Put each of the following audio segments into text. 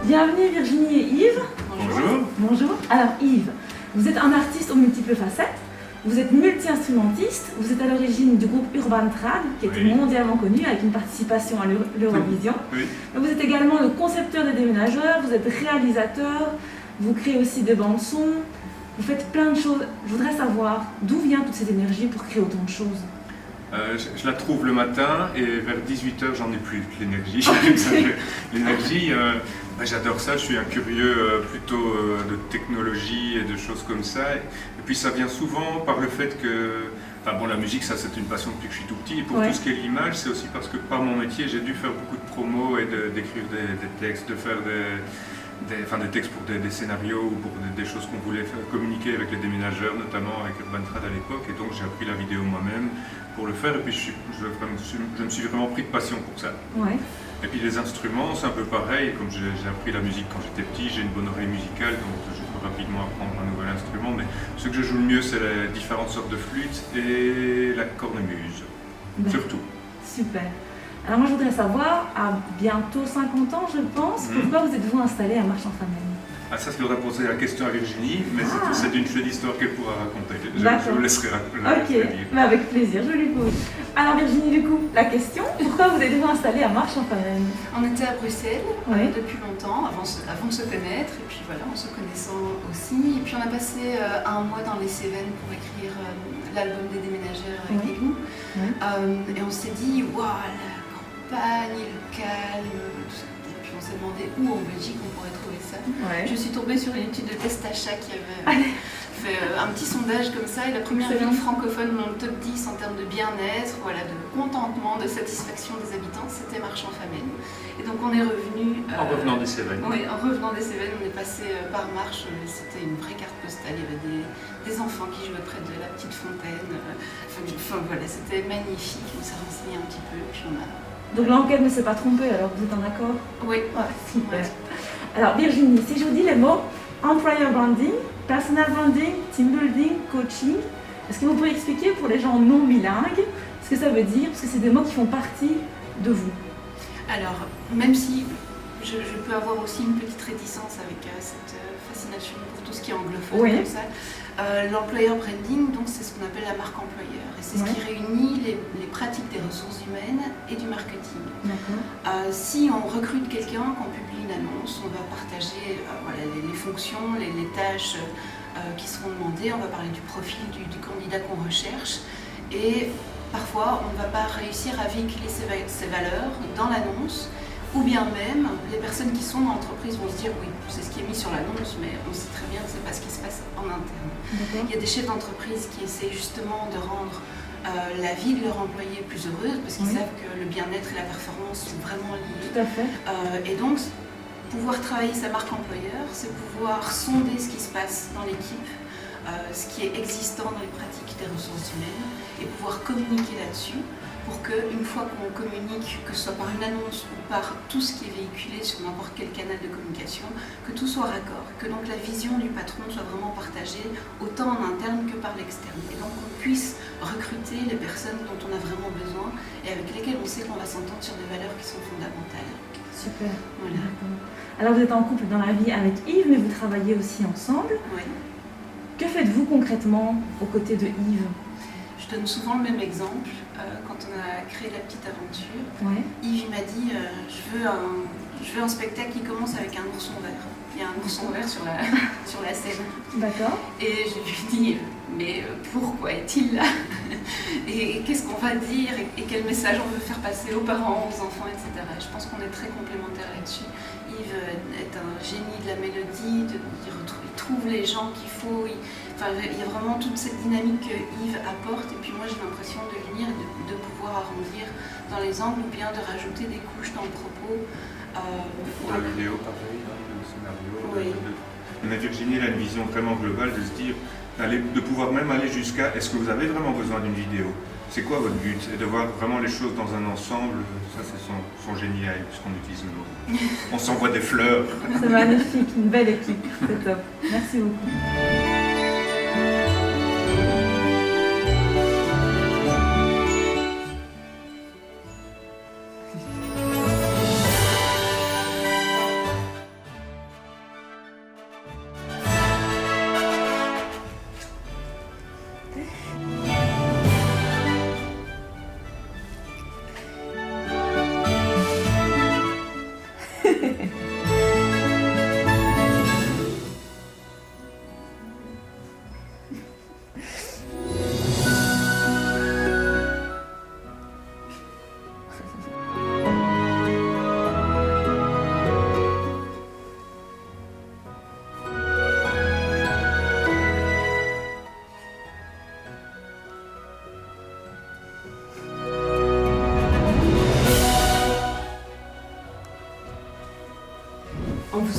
Bienvenue Virginie et Yves. Bonjour. Bonjour. Alors Yves, vous êtes un artiste aux multiples facettes, vous êtes multi-instrumentiste, vous êtes à l'origine du groupe Urban Trad, qui était mondialement connu avec une participation à l'Eurovision. Oui. Vous êtes également le concepteur des déménageurs, vous êtes réalisateur, vous créez aussi des bandes son, vous faites plein de choses. Je voudrais savoir d'où vient toute cette énergie pour créer autant de choses. Je la trouve le matin et vers 18h j'en ai plus l'énergie. L'énergie, j'adore ça, je suis un curieux plutôt de technologie et de choses comme ça. Et puis ça vient souvent par le fait que, la musique ça c'est une passion depuis que je suis tout petit. Et pour tout ce qui est l'image, c'est aussi parce que par mon métier j'ai dû faire beaucoup de promos et d'écrire des textes, de faire des textes pour des scénarios ou pour des choses qu'on voulait communiquer avec les déménageurs, notamment avec Urban Trad à l'époque. Et donc j'ai appris la vidéo moi-même pour le faire et puis je me suis vraiment pris de passion pour ça. Ouais. Et puis les instruments, c'est un peu pareil, comme j'ai appris la musique quand j'étais petit, j'ai une bonne oreille musicale, donc je peux rapidement apprendre un nouvel instrument, mais ce que je joue le mieux, c'est les différentes sortes de flûtes et la cornemuse, surtout. Super. Alors moi je voudrais savoir, à bientôt 50 ans je pense, pourquoi vous êtes-vous installé à Marche-en-Famenne? Ah ça, il faudrait poser la question à Virginie, mais c'est une chouette histoire qu'elle pourra raconter. Je vous laisserai raconter. Ok, mais avec plaisir, je lui pose. Alors Virginie, du coup, la question, pourquoi vous êtes-vous installée à Marche-en-Famenne? On était à Bruxelles depuis longtemps, avant de se connaître, et puis voilà, en se connaissant aussi. Et puis on a passé un mois dans les Cévennes pour écrire l'album des déménageurs avec Églou. Et on s'est dit, waouh, la campagne, le calme, tout ça. On s'est demandé où en Belgique on pourrait trouver ça. Je suis tombée sur une étude de test achat qui avait fait un petit sondage comme ça, et la première ville francophone dans le top 10 en termes de bien-être, de contentement, de satisfaction des habitants, c'était Marche-en-Famenne. Et donc on est revenu... en revenant des Cévennes. Oui, en revenant des Cévennes, on est passé par Marche, c'était une vraie carte postale, il y avait des enfants qui jouaient près de la petite fontaine, c'était magnifique, on s'est renseigné un petit peu, puis on a... Donc l'enquête ne s'est pas trompée, alors vous êtes en accord? Oui. Super. Alors Virginie, si je vous dis les mots employer branding, personal branding, team building, coaching, est-ce que vous pourriez expliquer pour les gens non bilingues ce que ça veut dire? Parce que c'est des mots qui font partie de vous. Alors, même si je peux avoir aussi une petite réticence avec cette fascination pour tout ce qui est anglophone comme ça, l'employer branding, donc c'est ce qu'on appelle la marque employeur. Et c'est ce qui réunit les pratiques des ressources humaines et du marketing. Si on recrute quelqu'un, qu'on publie une annonce, on va partager les fonctions, les tâches qui seront demandées, on va parler du profil du candidat qu'on recherche. Et parfois, on ne va pas réussir à véhiculer ces valeurs dans l'annonce, ou bien même, les personnes qui sont dans l'entreprise vont se dire oui, c'est ce qui est mis sur l'annonce, mais on sait très bien que ce n'est pas ce qui se passe en interne. Il y a des chefs d'entreprise qui essaient justement de rendre la vie de leur employé plus heureuse, parce qu'ils savent que le bien-être et la performance sont vraiment liés. Tout à fait. Et donc, pouvoir travailler sa marque employeur, c'est pouvoir sonder ce qui se passe dans l'équipe, ce qui est existant dans les pratiques des ressources humaines, et pouvoir communiquer là-dessus, pour qu'une fois qu'on communique, que ce soit par une annonce ou par tout ce qui est véhiculé sur n'importe quel canal de communication, que tout soit raccord, que donc la vision du patron soit vraiment partagée autant en interne que par l'externe. Et donc on puisse recruter les personnes dont on a vraiment besoin et avec lesquelles on sait qu'on va s'entendre sur des valeurs qui sont fondamentales. Super. Voilà. Alors vous êtes en couple dans la vie avec Yves, mais vous travaillez aussi ensemble. Que faites-vous concrètement aux côtés de Yves? Je donne souvent le même exemple. Quand on a créé la petite aventure, Yves m'a dit je veux un spectacle qui commence avec un ourson vert. Il y a un ourson vert sur la scène. D'accord. Et je lui dis mais pourquoi est-il là? Et qu'est-ce qu'on va dire? Et quel message on veut faire passer aux parents, aux enfants, etc. Je pense qu'on est très complémentaires là-dessus. Yves est un génie de la mélodie, il trouve les gens qu'il faut. Il y a vraiment toute cette dynamique que Yves apporte, et puis moi j'ai l'impression de venir et de pouvoir arrondir dans les angles ou bien de rajouter des couches dans le propos. Pour la vidéo, pareil, le scénario. Mais Virginie elle a une vision vraiment globale de se dire, de pouvoir même aller jusqu'à est-ce que vous avez vraiment besoin d'une vidéo? C'est quoi votre but? Et de voir vraiment les choses dans un ensemble, ça c'est son génie à elle, puisqu'on utilise le mot. On s'envoie des fleurs. C'est magnifique, une belle équipe, c'est top. Merci beaucoup.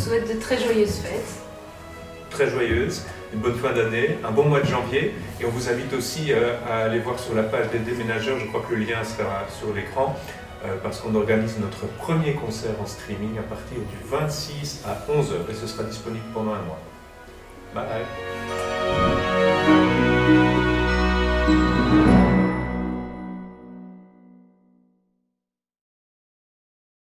souhaite de très joyeuses fêtes. Très joyeuses, une bonne fin d'année, un bon mois de janvier. Et on vous invite aussi à aller voir sur la page des déménageurs, je crois que le lien sera sur l'écran, parce qu'on organise notre premier concert en streaming à partir du 26 à 11h et ce sera disponible pendant un mois. Bye bye.